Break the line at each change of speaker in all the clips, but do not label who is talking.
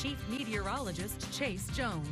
Chief Meteorologist Chase Jones.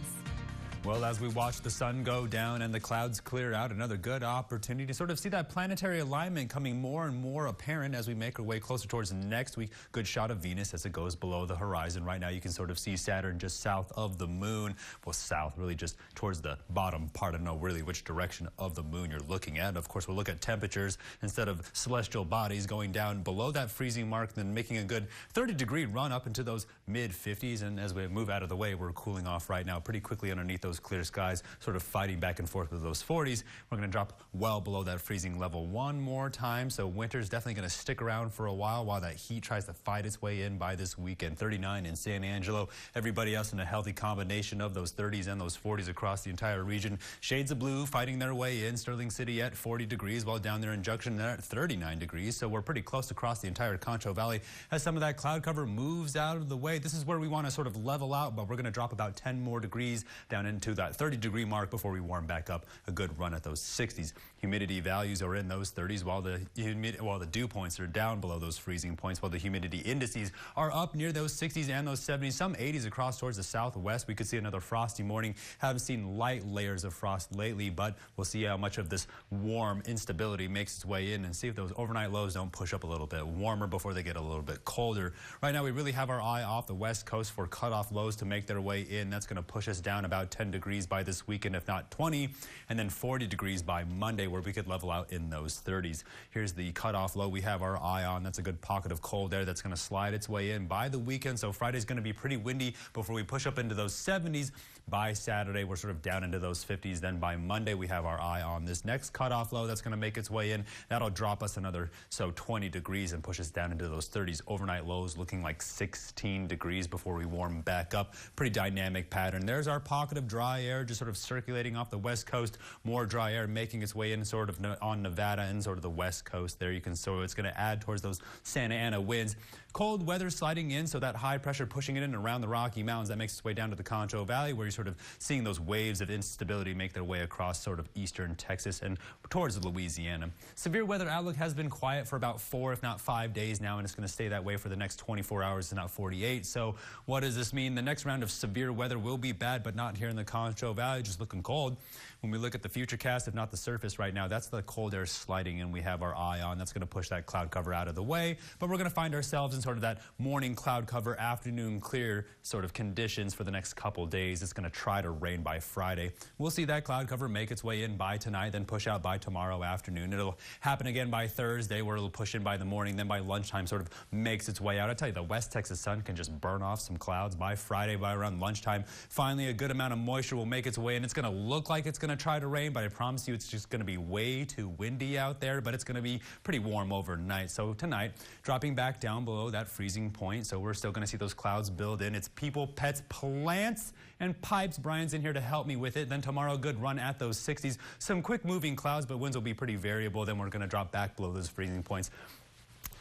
Well, as we watch the sun go down and the clouds clear out, another good opportunity to sort of see that planetary alignment coming more and more apparent as we make our way closer towards next week. Good shot of Venus as it goes below the horizon. Right now you can sort of see Saturn just south of the moon. Well, south, really just towards the bottom part. I don't know really which direction of the moon you're looking at. Of course, we'll look at temperatures instead of celestial bodies going down below that freezing mark, then making a good 30-degree run up into those mid-50s. And as we move out of the way, we're cooling off right now pretty quickly underneath those clear skies, sort of fighting back and forth with those 40s. We're going to drop well below that freezing level one more time. So winter's definitely going to stick around for a while that heat tries to fight its way in by this weekend. 39 in San Angelo. Everybody else in a healthy combination of those 30s and those 40s across the entire region. Shades of blue fighting their way in. Sterling City at 40 degrees, while down there in Junction they're at 39 degrees. So we're pretty close across the entire Concho Valley as some of that cloud cover moves out of the way. This is where we want to sort of level out, but we're going to drop about 10 more degrees down into that 30-degree mark before we warm back up. A good run at those 60s. Humidity values are in those 30s, while the dew points are down below those freezing points, while the humidity indices are up near those 60s and those 70s. Some 80s across towards the southwest. We could see another frosty morning. Haven't seen light layers of frost lately, but we'll see how much of this warm instability makes its way in and see if those overnight lows don't push up a little bit warmer before they get a little bit colder. Right now, we really have our eye off the west coast for cutoff lows to make their way in. That's going to push us down about 10 degrees by this weekend, if not 20, and then 40 degrees by Monday, where we could level out in those 30s. Here's the cutoff low we have our eye on. That's a good pocket of cold air that's going to slide its way in by the weekend. So Friday's going to be pretty windy before we push up into those 70s. By Saturday, we're sort of down into those 50s. Then by Monday, we have our eye on this next cutoff low that's going to make its way in. That'll drop us another 20 degrees and push us down into those 30s. Overnight lows looking like 16 degrees before we warm back up. Pretty dynamic pattern. There's our pocket of dry air just sort of circulating off the west coast. More dry air making its way in sort of on Nevada and sort of the west coast there. So it's going to add towards those Santa Ana winds. Cold weather sliding in, so that high pressure pushing it in around the Rocky Mountains. That makes its way down to the Concho Valley, where you're sort of seeing those waves of instability make their way across sort of eastern Texas and towards Louisiana. Severe weather outlook has been quiet for about 4, if not 5 days now, and it's going to stay that way for the next 24 hours, if not 48. So what does this mean? The next round of severe weather will be bad, but not here in the Concho Valley, just looking cold. When we look at the future cast, if not the surface right now, that's the cold air sliding in we have our eye on. That's going to push that cloud cover out of the way, but we're going to find ourselves in sort of that morning cloud cover, afternoon clear sort of conditions for the next couple days. It's going to try to rain by Friday. We'll see that cloud cover make its way in by tonight, then push out by tomorrow afternoon. It'll happen again by Thursday, where it'll push in by the morning, then by lunchtime sort of makes its way out. I tell you, the West Texas sun can just burn off some clouds by Friday, by around lunchtime. Finally, a good amount of moisture will make its way in. It's going to look like it's going to try to rain, but I promise you it's just going to be way too windy out there, but it's going to be pretty warm overnight. So tonight, dropping back down below that freezing point, so we're still going to see those clouds build in. It's people, pets, plants, and pipes. Brian's in here to help me with it. Then tomorrow, good run at those 60s. Some quick moving clouds, but winds will be pretty variable. Then we're going to drop back below those freezing points.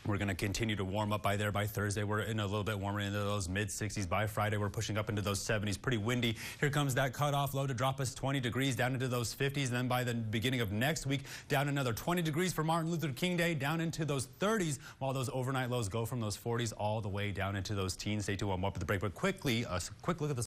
We're going to continue to warm up by Thursday. We're in a little bit warmer into those mid-60s. By Friday, we're pushing up into those 70s. Pretty windy. Here comes that cutoff low to drop us 20 degrees down into those 50s. And then by the beginning of next week, down another 20 degrees for Martin Luther King Day, down into those 30s, while those overnight lows go from those 40s all the way down into those teens. Stay tuned. I'll warm up at the break. But quickly, a quick look at the